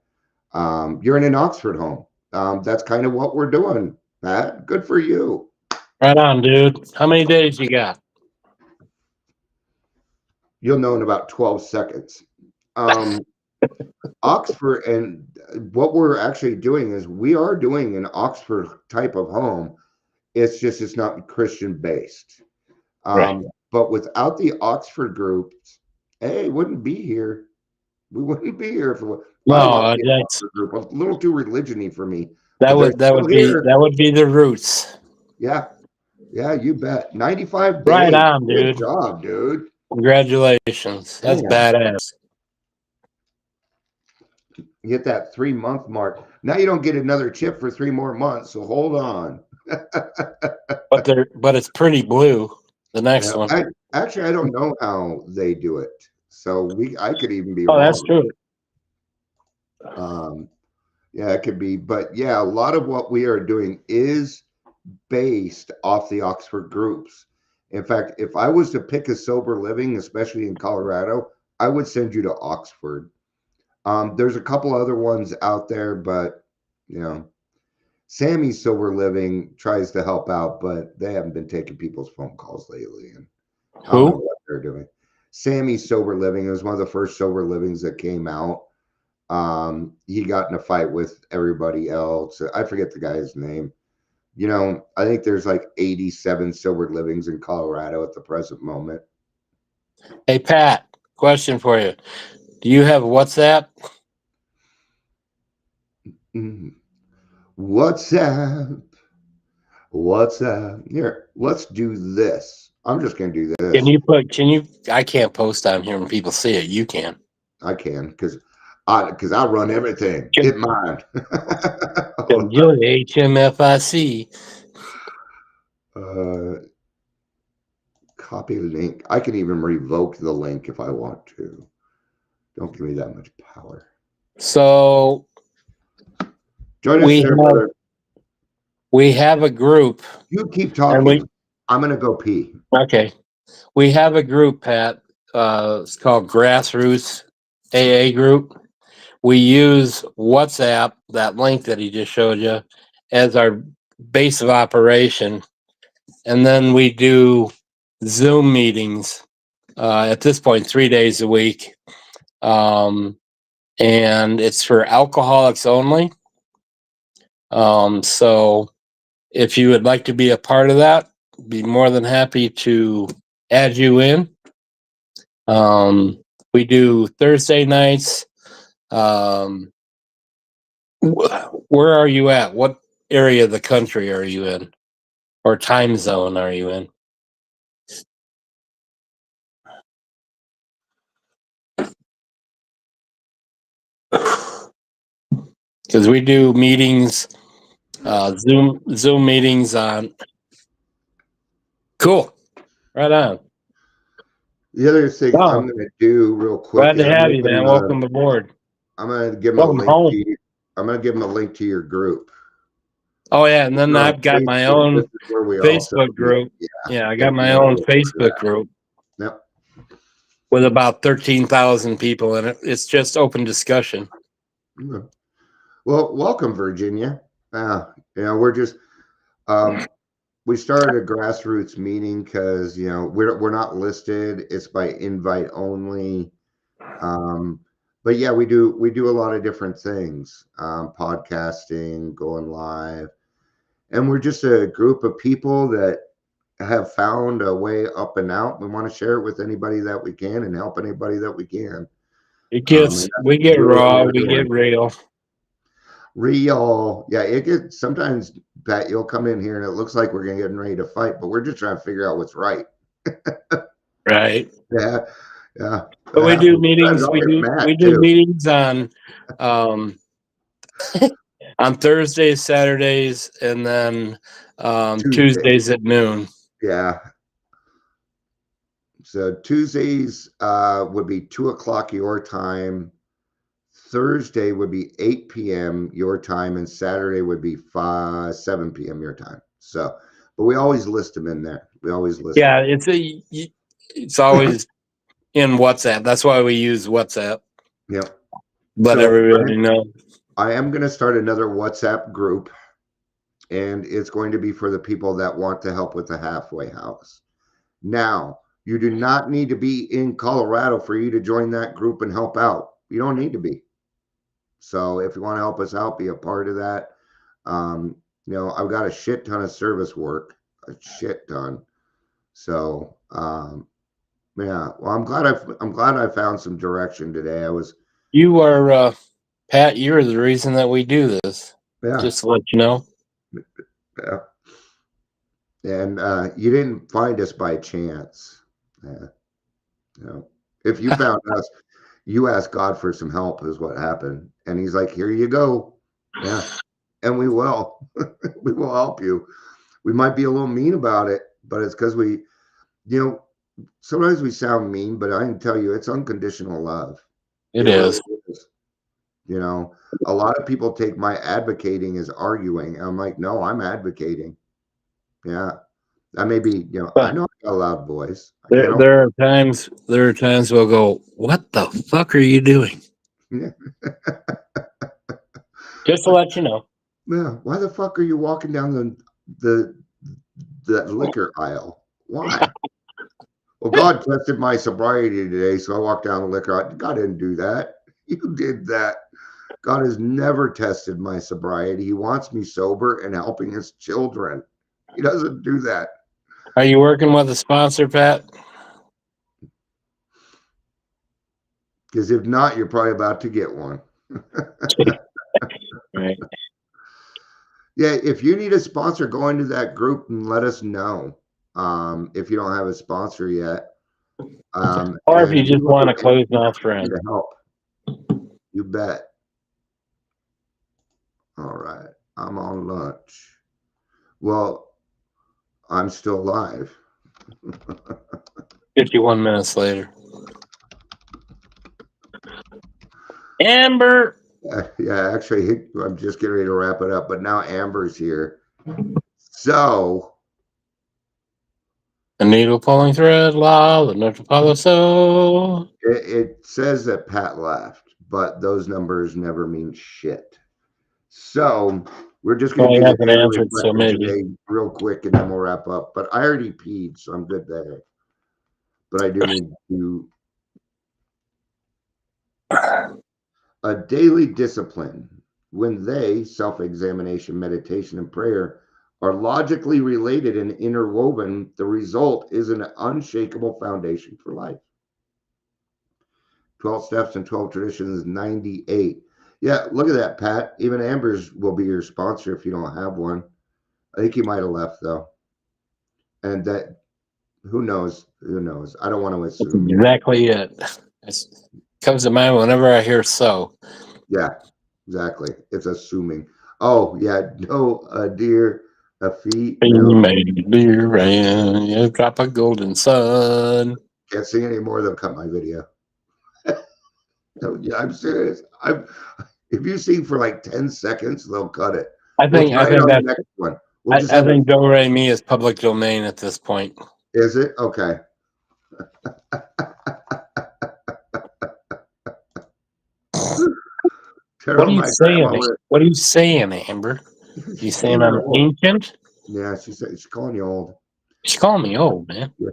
A: You're in an Oxford home. That's kind of what we're doing, Pat. Good for you.
C: Right on, dude. How many days you got?
A: You'll know in about 12 seconds. Oxford, and what we're actually doing is we are doing an Oxford type of home. It's not Christian based.
C: Right.
A: But without the Oxford groups, hey, wouldn't be here. We wouldn't be here if I love the
C: that's
A: Oxford group. A little too religion-y for me.
C: that
A: But they're
C: would
A: still here.
C: be the roots.
A: Yeah. Yeah, you bet. 95
C: Right
A: days.
C: on,
A: Good
C: dude.
A: job, dude.
C: Congratulations. That's
A: Yeah.
C: badass.
A: You hit that 3 month mark. Now you don't get another chip for 3 more months. So hold on.
C: But it's pretty blue. The next
A: Yeah,
C: one.
A: actually, I don't know how they do it. So I could even be
C: Oh, that's
A: wrong.
C: true.
A: Yeah, it could be. But yeah, a lot of what we are doing is based off the Oxford groups. In fact, if I was to pick a sober living, especially in Colorado, I would send you to Oxford. There's a couple other ones out there, but you know, Sammy's Sober Living tries to help out, but they haven't been taking people's phone calls lately, and I don't know
C: Who?
A: what they're doing. Sammy's Sober Living was one of the first sober livings that came out. He got in a fight with everybody else. I forget the guy's name. You know, I think there's like 87 sober livings in Colorado at the present moment.
C: Hey, Pat, question for you. Do you have WhatsApp?
A: Mhm. WhatsApp. WhatsApp. Here, let's do this. I'm just going to do this.
C: I can't post on here when people see it. You can.
A: I can because I run everything.
C: Can,
A: It mine.
C: can you HMFIC?
A: uh, copy link. I can even revoke the link if I want to. Don't give me that much power.
C: So
A: Join us
C: we
A: there,
C: have
A: brother.
C: we have a group,
A: You keep
C: and
A: talking. I'm gonna go pee.
C: we have a group, Pat. It's called Grassroots AA Group. We use WhatsApp, that link that he just showed you, as our base of operation, and then we do Zoom meetings. At this point, 3 days a week, and it's for alcoholics only. So if you would like to be a part of that, be more than happy to add you in. We do Thursday nights. Um, where are you at? What area of the country are you in? Or time zone are you in? Because we do meetings, Zoom meetings on. Cool. Right on.
A: The other thing I'm
C: Oh,
A: gonna do real quick
C: glad
A: is
C: to have you, man. Welcome aboard.
A: I'm gonna give them a
C: Welcome
A: link
C: home.
A: to you. I'm gonna give them a link to your group.
C: Oh yeah, and then
A: We're on
C: I've got my
A: Facebook. This
C: own
A: is where we all
C: Facebook
A: celebrate.
C: group.
A: Yeah,
C: Yeah, I got
A: and
C: my
A: you gotta
C: own
A: look for
C: Facebook
A: that.
C: group
A: Yep.
C: with about 13,000 people in it. It's just open discussion.
A: Okay. Well, welcome, Virginia. We're just um, we started a grassroots meeting because we're not listed. It's by invite only. Um, but yeah, we do a lot of different things, podcasting, going live, and we're just a group of people that have found a way up and out. We want to share it with anybody that we can and help anybody that we can. And that's
C: We get
A: really what
C: raw,
A: we're
C: we
A: doing.
C: get real.
A: Real, yeah. It gets sometimes, Pat. You'll come in here and it looks like we're getting ready to fight, but we're just trying to figure out what's right.
C: Right.
A: Yeah, yeah.
C: But we do meetings.
A: Sometimes I'll get mad
C: We do
A: too.
C: meetings um on Thursdays, Saturdays, and then
A: Tuesday,
C: Tuesdays at noon.
A: yeah. So Tuesdays would be 2 o'clock your time. Thursday would be 8 p.m. your time, and Saturday would be 7 p.m. your time. So, but we always list them in there. We always list
C: Yeah,
A: them.
C: it's always in WhatsApp. That's why we use WhatsApp.
A: Yep.
C: Let
A: So
C: everybody know.
A: I am going to start another WhatsApp group, and it's going to be for the people that want to help with the halfway house. Now, you do not need to be in Colorado for you to join that group and help out. You don't need to be. So if you want to help us out, be a part of that. Um, I've got a shit ton of service work, a shit ton. So yeah. Well, I'm glad I found some direction today.
C: You are Pat. You're the reason that we do this.
A: Yeah,
C: Just to let you know.
A: yeah. And you didn't find us by chance. Yeah. If you found us, You asked God for some help is what happened. And he's like, here you go. Yeah. And we will. We will help you. We might be a little mean about it, but it's because we, you know, sometimes we sound mean, but I can tell you it's unconditional love.
C: It
A: Really
C: is.
A: is. You know, a lot of people take my advocating as arguing. I'm like, no, I'm advocating. Yeah. I may be, I
C: But
A: know I got a loud voice. I
C: there
A: can't help
C: there are times we'll go, what the fuck are you doing?
A: it.
C: Just to let you know.
A: Yeah. Why the fuck are you walking down the the liquor aisle? Why? Well, God tested my sobriety today, so I walked down the liquor aisle. God didn't do that. You did that. God has never tested my sobriety. He wants me sober and helping his children. He doesn't do that.
C: Are you working with a sponsor, Pat?
A: Because if not, you're probably about to get one.
C: Right.
A: Yeah, if you need a sponsor, go into that group and let us know. If you don't have a sponsor yet.
C: Or if you
A: And we
C: just
A: will
C: want
A: do
C: a close mouth
A: anything
C: friend.
A: to help. You bet. All right. I'm on lunch. Well, I'm still alive.
C: 51 minutes later. Amber.
A: Yeah, actually, I'm just getting ready to wrap it up, but now Amber's here. So,
C: A needle pulling thread, la, the Notre Palo so.
A: it says that Pat left, but those numbers never mean shit. So, we're just going
C: Well,
A: to
C: he
A: do the
C: hasn't
A: daily
C: answered, so
A: reflection
C: maybe.
A: today real quick, and then we'll wrap up. But I already peed, so I'm good there. But I do need to a daily discipline when they, self-examination, meditation, and prayer, are logically related and interwoven, the result is an unshakable foundation for life. 12 Steps and 12 Traditions, 98. Yeah, look at that, Pat. Even Amber's will be your sponsor if you don't have one. I think he might have left, though. And that, who knows? Who knows? I don't want to
C: That's
A: assume.
C: exactly it. It comes to mind whenever I hear so.
A: Yeah, exactly. It's assuming. Oh, yeah, no, a deer, a feet,
C: He
A: no.
C: made a deer rain, you drop a golden sun.
A: Can't sing anymore. They'll cut my video. No, yeah, I'm serious. If you sing for like 10 seconds, they'll cut it.
C: I
A: We'll
C: think I
A: try it
C: think
A: on the
C: that
A: next one. We'll just
C: I
A: have
C: think Do Re Mi is public domain at this point.
A: Is it? Okay.
C: What are you
A: My
C: saying?
A: grandma would.
C: What are you saying, Amber? You
A: She's
C: saying
A: calling you
C: I'm
A: old.
C: ancient?
A: Yeah, she's calling you old.
C: She's calling me old, man.
A: Yeah.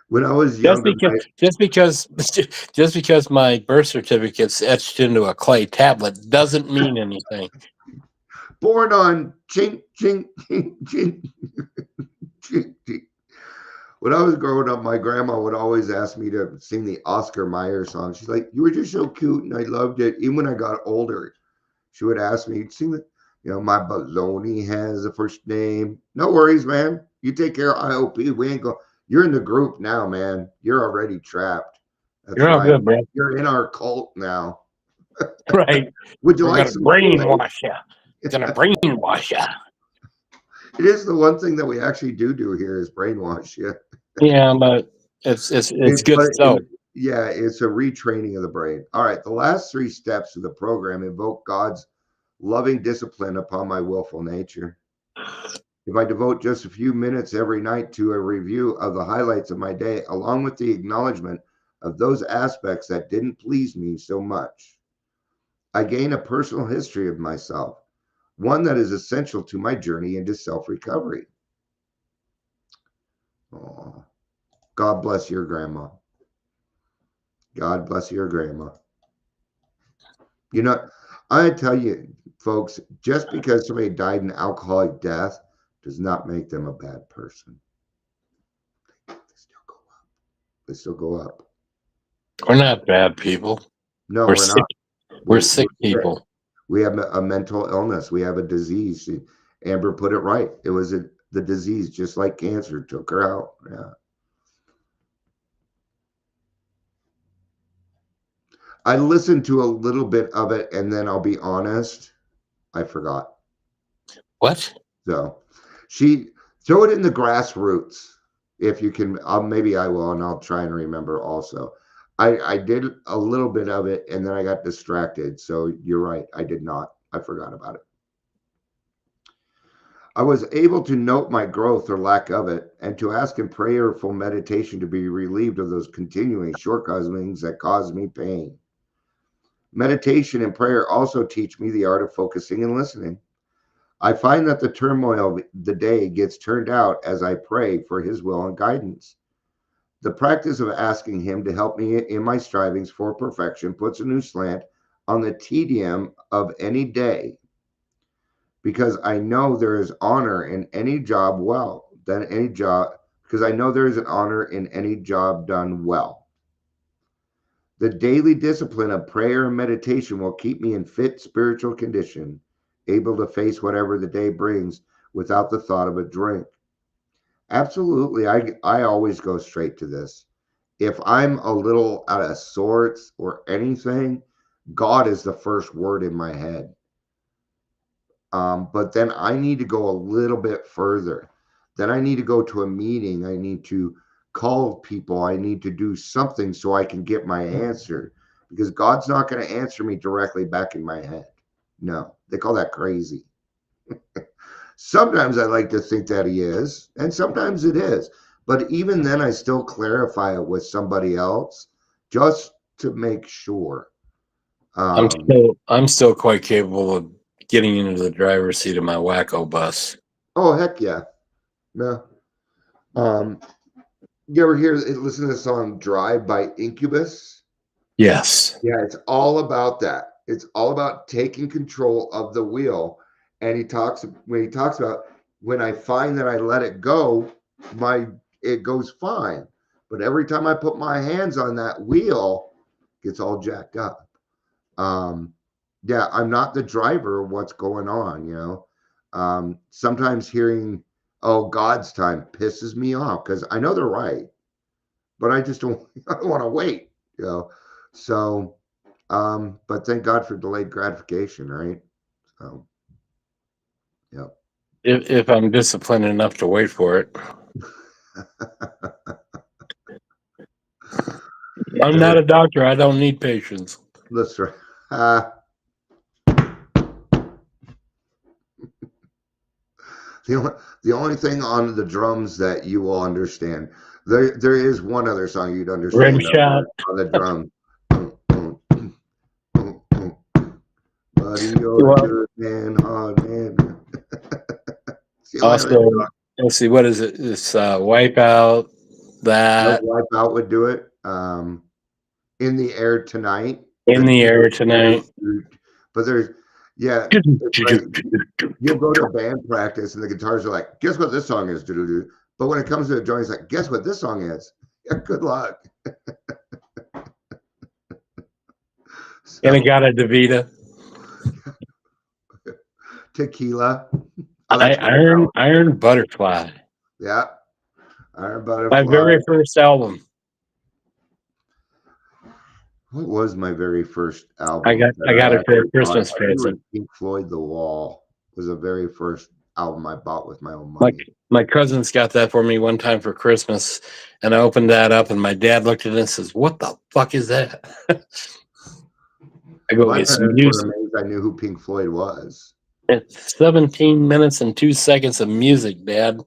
A: When I was
C: Just
A: younger,
C: because, just because, just because my birth certificate's etched into a clay tablet doesn't mean anything.
A: born on chink, chink, chink, chink, chink, chink. When I was growing up, my grandma would always ask me to sing the Oscar Mayer song. She's like, "You were just so cute," and I loved it. Even when I got older, she would ask me, "Sing the, my baloney has a first name." No worries, man. You take care of IOP. We ain't go. You're in the group now, man. You're already trapped. That's
C: You're all
A: right.
C: good, bro.
A: You're in our cult now.
C: Right?
A: Would you
C: We're
A: like
C: gonna
A: some Kool-Aid?
C: brainwash you. Gonna brainwash you.
A: It is the one thing that we actually do here is brainwash you.
C: Yeah, but it's good stuff.
A: Yeah, it's a retraining of the brain. All right, the last three steps of the program invoke God's loving discipline upon my willful nature. If I devote just a few minutes every night to a review of the highlights of my day, along with the acknowledgement of those aspects that didn't please me so much, I gain a personal history of myself, one that is essential to my journey into self recovery. Oh, God bless your grandma. God bless your grandma. I tell you, folks, just because somebody died an alcoholic death does not make them a bad person. They still go up. They still go up.
C: We're not bad people.
A: No,
C: We're
A: we're
C: sick.
A: not.
C: We're
A: We're
C: sick
A: sick.
C: people.
A: We have a mental illness. We have a disease. Amber put it right. It was the disease, just like cancer, took her out. Yeah. I listened to a little bit of it, and then I'll be honest, I forgot.
C: What?
A: So she throw it in the grassroots if you can. Maybe I will, and I'll try and remember also. I did a little bit of it, and then I got distracted. So you're right. I did not. I forgot about it. I was able to note my growth or lack of it, and to ask in prayerful meditation to be relieved of those continuing shortcomings that cause me pain. Meditation and prayer also teach me the art of focusing and listening. I find that the turmoil of the day gets turned out as I pray for his will and guidance. The practice of asking him to help me in my strivings for perfection puts a new slant on the tedium of any day, because I know there is honor in any job because I know there is an honor in any job done well. The daily discipline of prayer and meditation will keep me in fit spiritual condition, able to face whatever the day brings without the thought of a drink. Absolutely. I always go straight to this. If I'm a little out of sorts or anything, God is the first word in my head. But then I need to go a little bit further. Then I need to go to a meeting. I need to call people. I need to do something so I can get my answer, because God's not going to answer me directly back in my head. No, they call that crazy. Sometimes I like to think that he is, and sometimes it is. But even then, I still clarify it with somebody else just to make sure.
C: I'm still quite capable of getting into the driver's seat of my wacko bus.
A: Oh, heck yeah. No. You ever listen to the song Drive by Incubus?
C: Yes.
A: Yeah, it's all about that. It's all about taking control of the wheel. And he talks about, when I find that I let it go, it goes fine. But every time I put my hands on that wheel, it gets all jacked up. Yeah, I'm not the driver of what's going on. Sometimes hearing, oh, God's time pisses me off because I know they're right, but I just don't I don't want to wait. So but thank God for delayed gratification, right? So yeah.
C: If I'm disciplined enough to wait for it. I'm not a doctor. I don't need patience.
A: That's right. The only thing on the drums that you will understand, there is one other song you'd understand on the drum. Buddy, you're a good man, hard man.
C: Also, let's see, what is it? This Wipeout, that.
A: Wipeout would do it. In the Air Tonight.
C: In the Air Tonight.
A: But there's, yeah, you'll go to band practice and the guitars are like, guess what this song is? But when it comes to a joint, it's like, guess what this song is? Yeah, good luck.
C: Inagata Davida.
A: Tequila.
C: Iron Butterfly.
A: Yeah. Iron Butterfly.
C: My very first album.
A: What was my very first album?
C: I got it for a Christmas present.
A: Pink Floyd The Wall was the very first album I bought with my own money.
C: My cousins got that for me one time for Christmas, and I opened that up, and my dad looked at it and says, "What the fuck is that?" I go, "It's music."
A: I knew who Pink Floyd was.
C: It's 17 minutes and 2 seconds of music, Dad,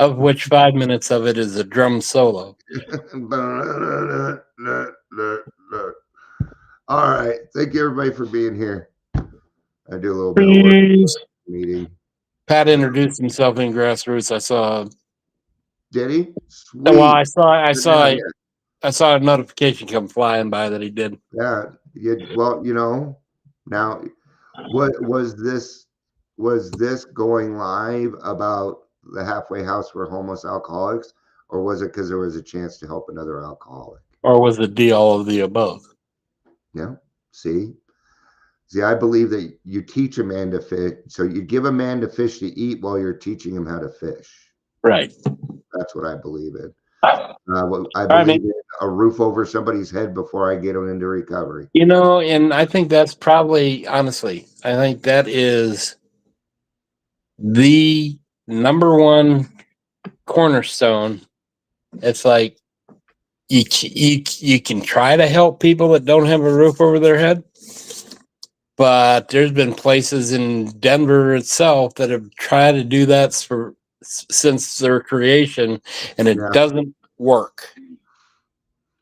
C: of which 5 minutes of it is a drum solo.
A: All right. Thank you, everybody, for being here. I do a little bit of work in the meeting.
C: Pat introduced himself in Grassroots. I saw.
A: Did he? Sweet.
C: Well, I saw a notification come flying by that he did.
A: Yeah. Well, now, what was this? Was this going live about the halfway house for homeless alcoholics, or was it because there was a chance to help another alcoholic?
C: Or was it all of the above?
A: Yeah. See, I believe that you teach a man to fish. So you give a man to fish to eat while you're teaching him how to fish.
C: Right.
A: That's what I believe in. I
C: I mean,
A: believe in a roof over somebody's head before I get them into recovery.
C: and I think that's probably, honestly, I think that is the number one cornerstone. It's like you can try to help people that don't have a roof over their head, but there's been places in Denver itself that have tried to do that since their creation, and it
A: Yeah.
C: doesn't work.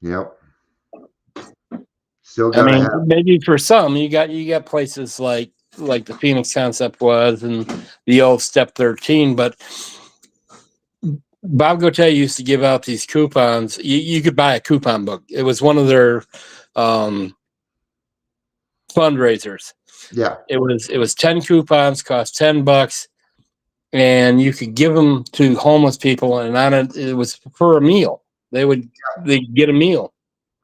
A: Yep. Still
C: I
A: gotta
C: mean,
A: have.
C: maybe for some, you got places like the Phoenix concept was, and the old Step 13, but Bob Gotay used to give out these coupons. You could buy a coupon book. It was one of their um, fundraisers.
A: Yeah.
C: It was 10 coupons, cost $10, and you could give them to homeless people, and on it was for a meal. They get a meal.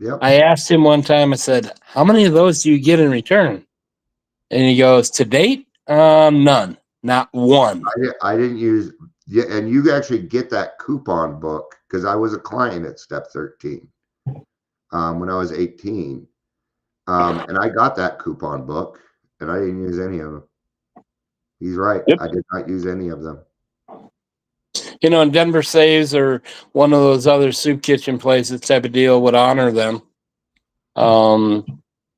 A: Yep.
C: I asked him one time. I said, "How many of those do you get in return?" And he goes, "To date, none, not one."
A: I didn't use. Yeah, and you actually get that coupon book because I was a client at Step 13 when I was 18, and I got that coupon book, and I didn't use any of them. He's right.
C: Yep.
A: I did not use any of them.
C: And Denver Saves or one of those other soup kitchen places type of deal would honor them.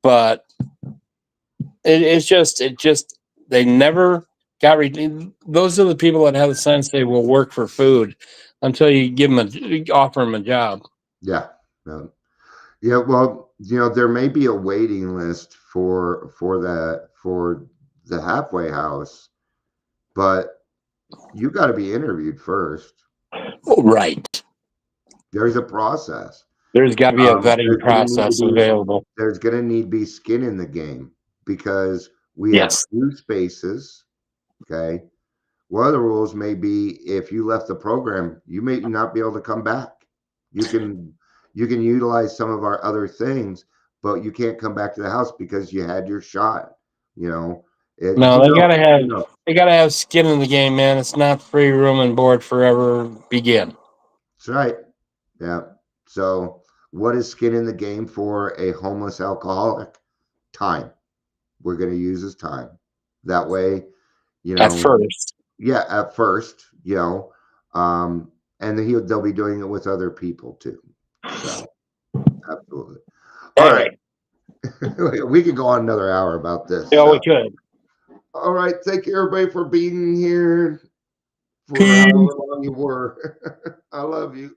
C: But it's just they never got those are the people that have the sense they will work for food until you offer them a job.
A: Yeah. No. Yeah. Well, there may be a waiting list for the halfway house, but you got to be interviewed first.
C: Right.
A: There's a process.
C: There's got to be a vetting
A: There's going to need to
C: process
A: be
C: available.
A: there's going to need to be skin in the game because we have
C: Yes.
A: 2 spaces. Okay. One of the rules may be if you left the program, you may not be able to come back. You can utilize some of our other things, but you can't come back to the house because you had your shot.
C: No, they gotta have skin in the game, man. It's not free room and board forever. Begin.
A: That's right. Yeah. So, what is skin in the game for a homeless alcoholic? Time. We're going to use his time. That way,
C: At first.
A: yeah, at first, and then they'll be doing it with other people too. So, absolutely. All right. We could go on another hour about this.
C: Yeah, we could.
A: All right. Thank you, everybody, for being here for
C: Peace.
A: however long you were. I love you.